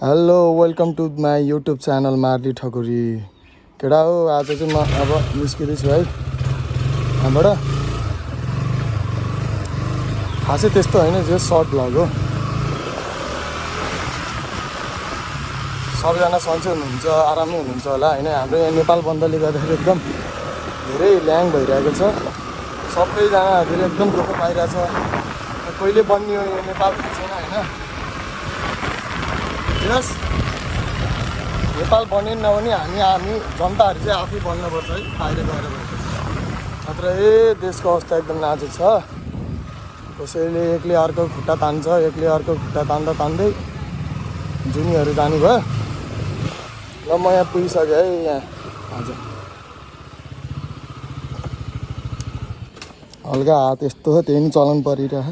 Hello welcome to my YouTube channel Marli Thakuri. केटा हो, आज चाहिँ म अब निस्किँदैछु है यहाँबाट। खासै त्यस्तो होइन, जो सर्ट भ्लग हो। सबैजना सन्चै हुनुहुन्छ, आरामै हुनुहुन्छ होला होइन। हाम्रो यहाँ नेपाल बन्दले गर्दाखेरि एकदम धेरै ल्याङ भइरहेको छ। सबैजनाहरूले एकदम दुःख पाइरहेछ। कहिले बन्नियो यो नेपाल थाहा छैन होइन। यस नेपाल बनेन नभने हामी जनताहरू चाहिँ आफै बन्नुपर्छ है, बाहिर गएर नत्र देशको अवस्था एकदम नाजुक छ। कसैले एकले अर्को खुट्टा तान्छ, एकले अर्को खुट्टा तान्दा तान्दै जुनीहरू जानुभयो। र म यहाँ पुगिसकेँ है यहाँ। हजुर हल्का हात यस्तो हो, त्यही नि चलाउनु परिरह।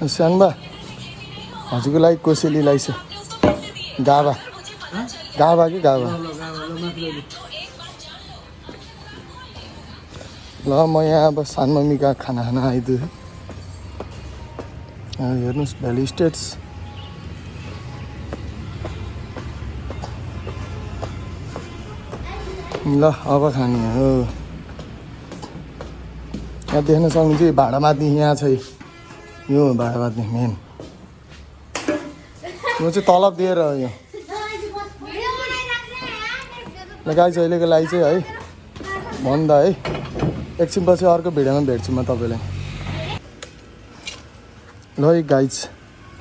स्यानबा हजुरको लागि कोसेली ल्याइछ। गाभा गाभा कि गाभा। ल म यहाँ अब सानमम्मीका खाना खाना आइदिएँ। हेर्नुहोस् भ्याली स्टेट्स। ल अब खाने हो। यहाँ देख्न सक्नुहुन्छ भाडा मात्ने यहाँ छ। यो भाडा मात्ने मेन यो चाहिँ तलब दिएर हो यो। ल गाइस अहिलेको लागि चाहिँ है भन्दा है एकछिनपछि अर्को भिडियोमा भेट्छु म तपाईँलाई। ल है गाइस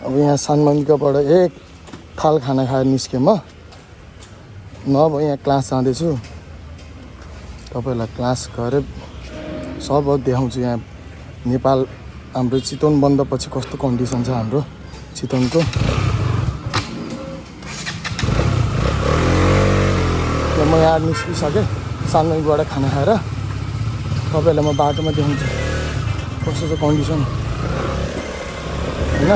अब यहाँ सानमम्मीकोबाट एक थाल खाना खाएर निस्केँ म। अब यहाँ क्लास जाँदैछु। तपाईँहरूलाई क्लास गरेर सब देखाउँछु। यहाँ नेपाल हाम्रो चितवन बन्दपछि कस्तो कन्डिसन छ हाम्रो चितवनको। म यहाँ निस्किसकेँ सानमम्मीबाट खाना खाएर। तपाईँहरूलाई म बाटोमा देखाउँछु कस्तो छ कन्डिसन होइन।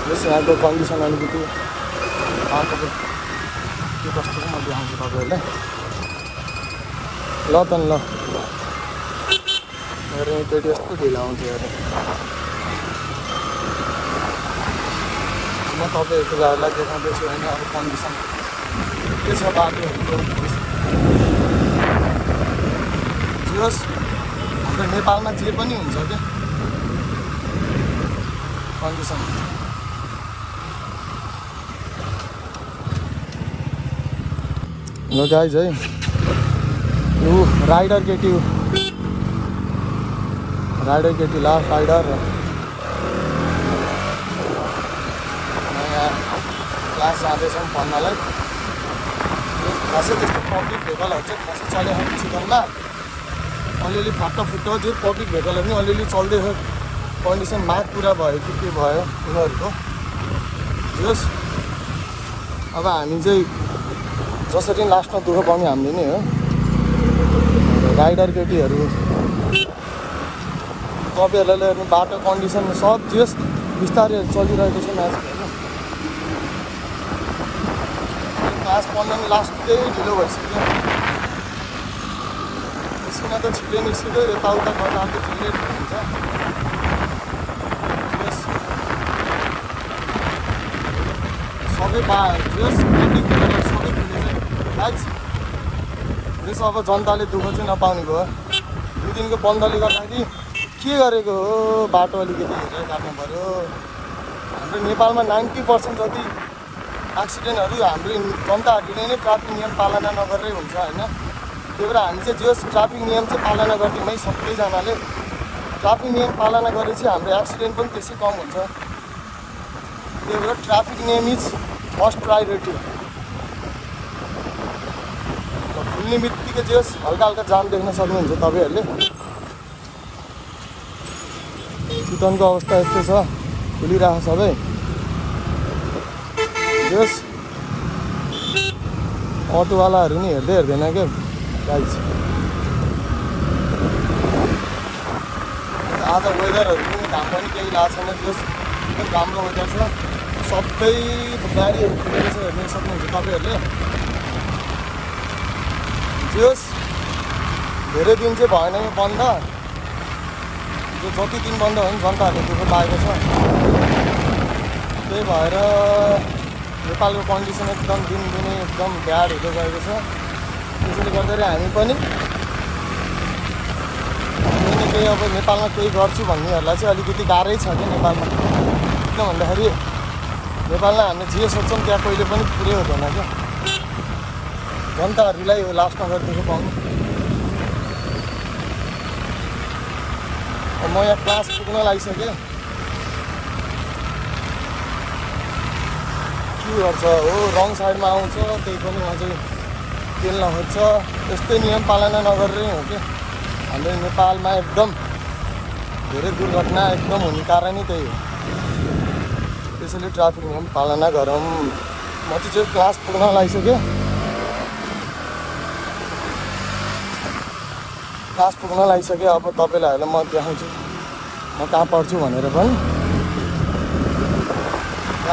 यस यहाँको कन्डिसन अलिकति बाटोको के कस्तो छ म देखाउँछु तपाईँहरूलाई। ल त ल मेरो केटी यस्तो ढिलो आउँछ हेर्नु। म तपाईँहरूको गाडीलाई देखाउँदैछु होइन अब कन्डिसन के छ बाटोहरूको। जोस् हाम्रो नेपालमा जे पनि हुन्छ क्या कन्डिसन। ल गाइज है यो राइडर केटी हो। राइडर केटी लास्ट राइडर। यहाँ क्लास जाँदैछौँ पढ्नलाई। खासै त्यस्तो पब्लिक भेकलहरू चाहिँ खासै चलेको चिकनमा अलिअलि फुट्टो जो पब्लिक भेकलहरू पनि अलिअलि चल्दैछ। कन्डिसन माग पुरा भयो कि के भयो उनीहरूको। जोस् अब हामी चाहिँ जसरी लास्टमा दुःख पाउने हामीले नै हो। राइडर केटीहरू तपाईँहरूलाई हेर्नु बाटो कन्डिसन सब जेस बिस्तारै चलिरहेको छ म्याच होइन। क्लास पढ्न पनि लास्टै ढिलो भइसक्यो। निस्किन त छिटै निस्किँदै यताउता गर्दा अर्को ढिलै हुन्छ। सबै जेस पब्लिक भेकलहरू सबै खुलेछ गाइस। जस अब जनताले दुःख चाहिँ नपाउने भयो। दुई दिनको बन्दले गर्दाखेरि के गरेको हो, बाटो अलिकति हेरेर काट्नु पऱ्यो। हाम्रो नेपालमा 90% जति एक्सिडेन्टहरू हाम्रो जनताहरूले नै ट्राफिक नियम पालना नगरेरै हुन्छ होइन। त्यही भएर हामी चाहिँ जस ट्राफिक नियम चाहिँ पालना गरिदिउँ है सबैजनाले। ट्राफिक नियम पालना गरेपछि हाम्रो एक्सिडेन्ट पनि त्यसै कम हुन्छ। त्यही भएर ट्राफिक नियम इज फर्स्ट प्रायोरिटी। खुल्ने बित्तिकै जस हल्का हल्का जाम देख्न सक्नुहुन्छ तपाईँहरूले। चितवनको अवस्था यस्तो छ, खुलिरहेको सबै। जस अटोवालाहरू नि हेर्दैन क्या गाइस। आज वेदरहरू पनि घाम पनि केही लागेको छैन। जस एकदम राम्रो वेदर छ। सबै गाडीहरू खुलेको छ हेर्न सक्नुहुन्छ तपाईँहरूले। जस धेरै दिन चाहिँ भएन यो बन्द। यो जति दिन बन्द भयो नि जनताहरूले दुःख पाएको छ। त्यही भएर नेपालको कन्डिसन एकदम दिनदिनै एकदम ब्याड हुँदै गएको छ। त्यसैले गर्दाखेरि हामी पनि केही अब नेपालमा केही गर्छु भन्नेहरूलाई चाहिँ अलिकति गाह्रै छ क्या नेपालमा। किन भन्दाखेरि नेपालमा हामीले जे सोच्छौँ त्यहाँ कहिले पनि पुरै हुँदैन क्या। जनताहरूलाई हो लास्टमा गरिदिएको पाउनु। म यहाँ क्लास पुग्न लागिसकेँ। के गर्छ हो, रङ साइडमा आउँछ, त्यही पनि अझै पेल्न खोज्छ। यस्तै नियम पालना नगरेरै हो क्या हाम्रो नेपालमा। एकदम धेरै दुर्घटना एकदम हुने कारण नै त्यही हो। त्यसैले ट्राफिक नियम पालना गरौँ। म चाहिँ क्लास पुग्न लागिसकेँ। क्लास पुग्न लागिसकेँ। अब तपाईँलाई म देखाउँछु म कहाँ पढ्छु भनेर पनि।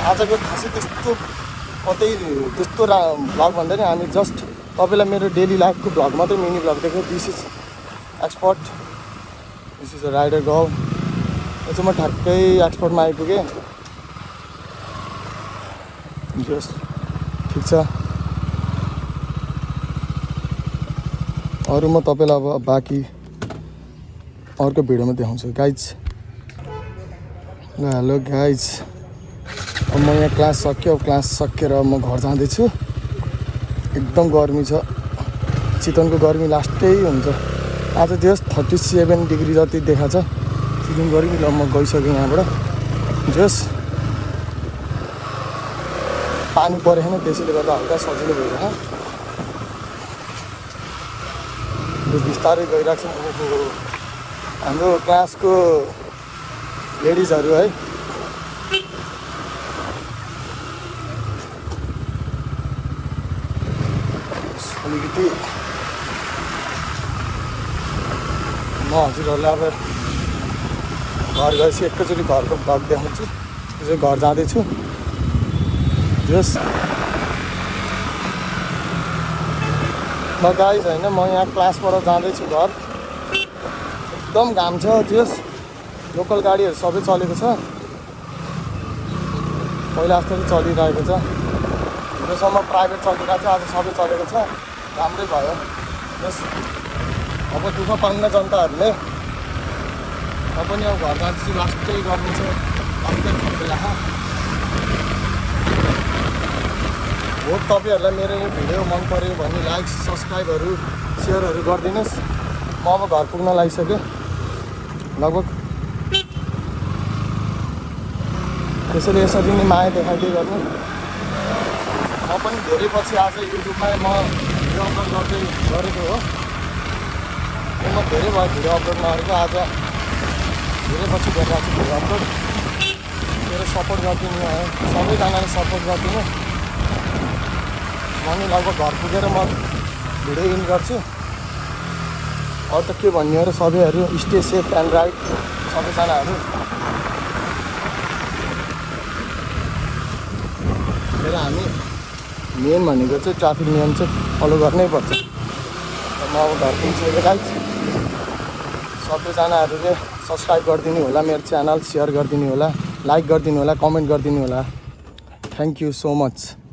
आजको खासै त्यस्तो कतै त्यस्तो भ्लग भन्दा नि हामी जस्ट तपाईँलाई मेरो डेली लाइफको भ्लग मात्रै मिनी भ्लग देखेँ। This is export, this is a rider गाउँ। यो चाहिँ म ठ्याक्कै एक्सपोर्टमा आइपुगेँ। जस ठिक छ। अरू म तपाईँलाई अब बाँकी अर्को भिडियोमा देखाउँछु गाइज। ल हेलो गाइज, अब म यहाँ क्लास सक्यो। क्लास सकेर म घर जाँदैछु। एकदम गर्मी छ। चितवनको गर्मी लास्टै हुन्छ। आज जस 37 डिग्री जति देखाएको छ चितवन गर्मी। ल म गइसकेँ यहाँबाट। जस पानी परेको छैन, त्यसैले गर्दा हल्का सजिलो भइरहेको। बिस्तारै गइरहेको छ। हाम्रो क्लासको लेडिजहरू है, अलिकति म हजुरहरूलाई अब घर गएपछि एकैचोटि घरको भ्लग देखाउँछु। त्यसै घर जाँदैछु। जस म गाइज होइन, म यहाँ क्लासबाट जाँदैछु घर। एकदम घाम छ। जस लोकल गाडीहरू सबै चलेको छ। पहिला जस्तो चलिरहेको छ। हिजोसम्म प्राइभेट चलिरहेको छ, आज सबै चलेको छ। राम्रै भयो। जस अब दुःख पाउन जनताहरूले। म पनि अब घर जाँदैछु। लास्टै गर्नु छ, लास्टै बेला। होप तपाईँहरूलाई मेरो यो भिडियो मन पऱ्यो भने लाइक सब्सक्राइबहरू सेयरहरू गरिदिनुहोस्। म अब घर पुग्न लागिसकेँ लगभग। त्यसैले यसरी नै माया देखाइदिए गर्नु। म पनि धेरै पछि आज युट्युबमा म भिडियो अपलोड गर्दै गरेको हो। म धेरै भयो भिडियो अपलोड नगरेको। आज धेरै पछि गरिरहेको छु भिडियो अपलोड। मेरो सपोर्ट गरिदिनु है, सबैजनाले सपोर्ट गरिदिनु। म नि लगभग घर पुगेर म भिडियो इन गर्छु। अरू त के भन्ने हो र, सबैहरू स्टे सेफ एन्ड राइट सबैजनाहरू। र हामी मेन भनेको चाहिँ ट्राफिक नियम चाहिँ फलो गर्नै पर्छ। म अब घर पुगिसकेँ गाइज। सबैजनाहरूले सब्सक्राइब गरिदिनु होला मेरो च्यानल, सेयर गरिदिनु होला, लाइक गरिदिनु होला, कमेन्ट गरिदिनु होला। Thank you so much.